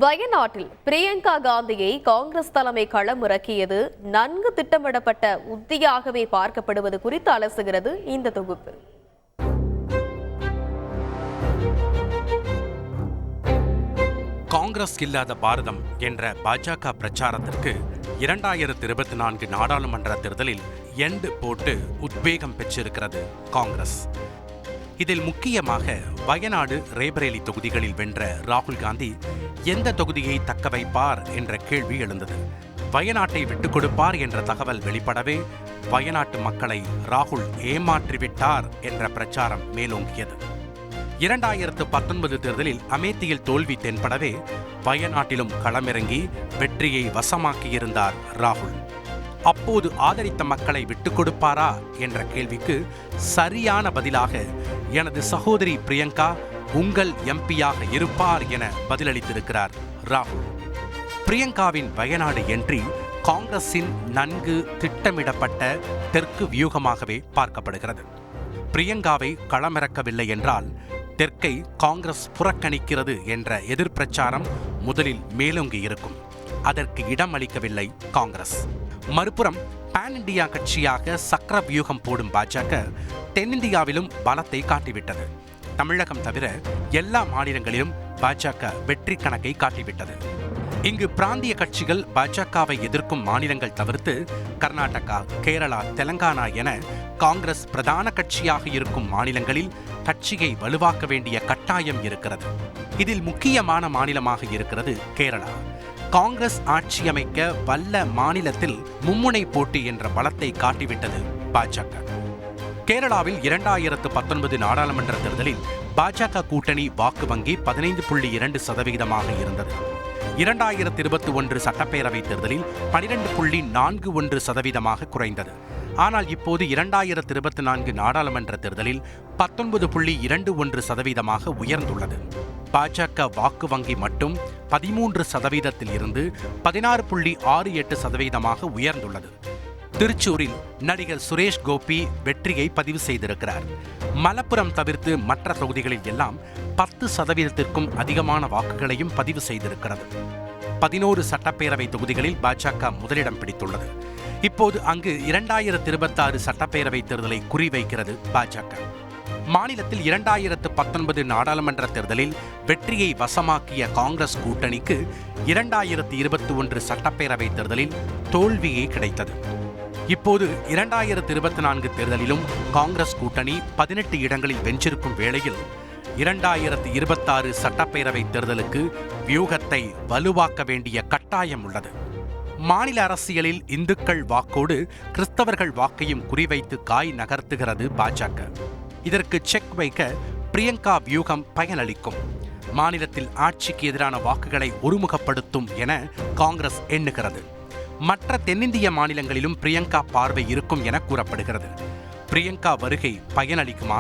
வயநாட்டில் பிரியங்கா காந்தியை காங்கிரஸ் தலைமை களமிறக்கியது நன்கு திட்டமிடப்பட்ட உத்தியாகவே பார்க்கப்படுவது குறித்து அலசுகிறது இந்த தொகுப்பு. காங்கிரஸ் இல்லாத பாரதம் என்ற பாஜக பிரச்சாரத்திற்கு 2024 நாடாளுமன்ற தேர்தலில் எண்டு போட்டு உத்வேகம் பெற்றிருக்கிறது காங்கிரஸ். இதில் முக்கியமாக வயநாடு, ரேபரேலி தொகுதிகளில் வென்ற ராகுல் காந்தி எந்த தொகுதியை தக்க வைப்பார் என்ற கேள்வி எழுந்தது. வயநாட்டை விட்டுக் கொடுப்பார் என்ற தகவல் வெளிப்படவே வயநாட்டு மக்களை ராகுல் ஏமாற்றிவிட்டார் என்ற பிரச்சாரம் மேலோங்கியது. 2019 தேர்தலில் அமேத்தியில் தோல்வி தென்படவே வயநாட்டிலும் களமிறங்கி வெற்றியை வசமாக்கியிருந்தார் ராகுல். அப்போது ஆதரித்த மக்களை விட்டுக் கொடுப்பாரா என்ற கேள்விக்கு சரியான பதிலாக எனது சகோதரி பிரியங்கா உங்கள் எம்பியாக இருப்பார் என பதிலளித்திருக்கிறார் ராகுல். பிரியங்காவின் வயநாடு என்ட்ரி காங்கிரசின் நன்கு திட்டமிடப்பட்ட தெற்கு வியூகமாகவே பார்க்கப்படுகிறது. பிரியங்காவை களமிறக்கவில்லை என்றால் தெற்கை காங்கிரஸ் புறக்கணிக்கிறது என்ற எதிர்பிரச்சாரம் முதலில் மேலோங்கி இருக்கும். அதற்கு இடம் அளிக்கவில்லை காங்கிரஸ். மறுபுறம் பான் இண்டியா கட்சியாக சக்கர வியூகம் போடும் பாஜக தென்னிந்தியாவிலும் பலத்தை காட்டிவிட்டது. தமிழகம் தவிர எல்லா மாநிலங்களிலும் பாஜக வெற்றி கணக்கை காட்டிவிட்டது. இங்கு பிராந்திய கட்சிகள் பாஜகவை எதிர்க்கும் மாநிலங்கள் தவிர்த்து கர்நாடகா, கேரளா, தெலங்கானா என காங்கிரஸ் பிரதான கட்சியாக இருக்கும் மாநிலங்களில் கட்சியை வலுவாக்க வேண்டிய கட்டாயம் இருக்கிறது. இதில் முக்கியமான மாநிலமாக இருக்கிறது கேரளா. காங்கிரஸ் ஆட்சி அமைக்க வல்ல மாநிலத்தில் மும்முனை போட்டி என்ற பலத்தை காட்டிவிட்டது பாஜக. கேரளாவில் 2019 நாடாளுமன்ற தேர்தலில் பாஜக கூட்டணி வாக்கு வங்கி 15.2% இருந்தது. 2021 சட்டப்பேரவை தேர்தலில் 12.41% குறைந்தது. ஆனால் இப்போது 2024 நாடாளுமன்ற தேர்தலில் 19.21% உயர்ந்துள்ளது. பாஜக வாக்கு வங்கி மட்டும் 13% இருந்து 16.68% உயர்ந்துள்ளது. திருச்சூரில் நடிகர் சுரேஷ் கோபி வெற்றியை பதிவு செய்திருக்கிறார். மலப்புரம் தவிர்த்து மற்ற தொகுதிகளில் எல்லாம் 10%க்கும் அதிகமான வாக்குகளையும் பதிவு செய்திருக்கிறது. 11 சட்டப்பேரவை தொகுதிகளில் பாஜக முதலிடம் பிடித்துள்ளது. இப்போது அங்கு 2026 சட்டப்பேரவை தேர்தலை குறிவைக்கிறது பாஜக. மாநிலத்தில் 2019 நாடாளுமன்ற தேர்தலில் வெற்றியை வசமாக்கிய காங்கிரஸ் கூட்டணிக்கு 2021 சட்டப்பேரவை தேர்தலில் தோல்வியே கிடைத்தது. இப்போது 2024 தேர்தலிலும் காங்கிரஸ் கூட்டணி 18 இடங்களில் வென்றிருக்கும் வேளையில் 2026 சட்டப்பேரவை தேர்தலுக்கு வியூகத்தை வலுவாக்க வேண்டிய கட்டாயம் உள்ளது. மாநில அரசியலில் இந்துக்கள் வாக்கோடு கிறிஸ்தவர்கள் வாக்கையும் குறிவைத்து காய் நகர்த்துகிறது பாஜக. இதற்கு செக் வைக்க பிரியங்கா வியூகம் பயனளிக்கும். மாநிலத்தில் ஆட்சிக்கு எதிரான வாக்குகளை ஒருமுகப்படுத்தும் என காங்கிரஸ் எண்ணுகிறது. மற்ற தென்னிந்திய மாநிலங்களிலும் பிரியங்கா பார்வை இருக்கும் என கூறப்படுகிறது. பிரியங்கா வருகை பயனளிக்குமா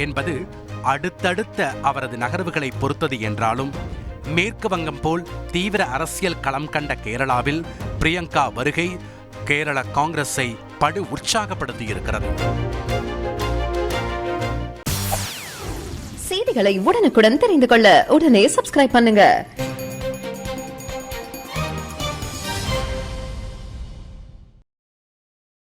என்பது அடுத்தடுத்த அவரது நகர்வுகளை பொறுத்தது என்றாலும் மேற்கு வங்கம் போல் தீவிர அரசியல் களம் கண்ட கேரளாவில் பிரியங்கா வருகை கேரள காங்கிரஸை படு உற்சாகப்படுத்தியிருக்கிறது. செய்திகளை உடனுக்குடன் தெரிந்து கொள்ள உடனே சப்ஸ்கிரைப் பண்ணுங்க.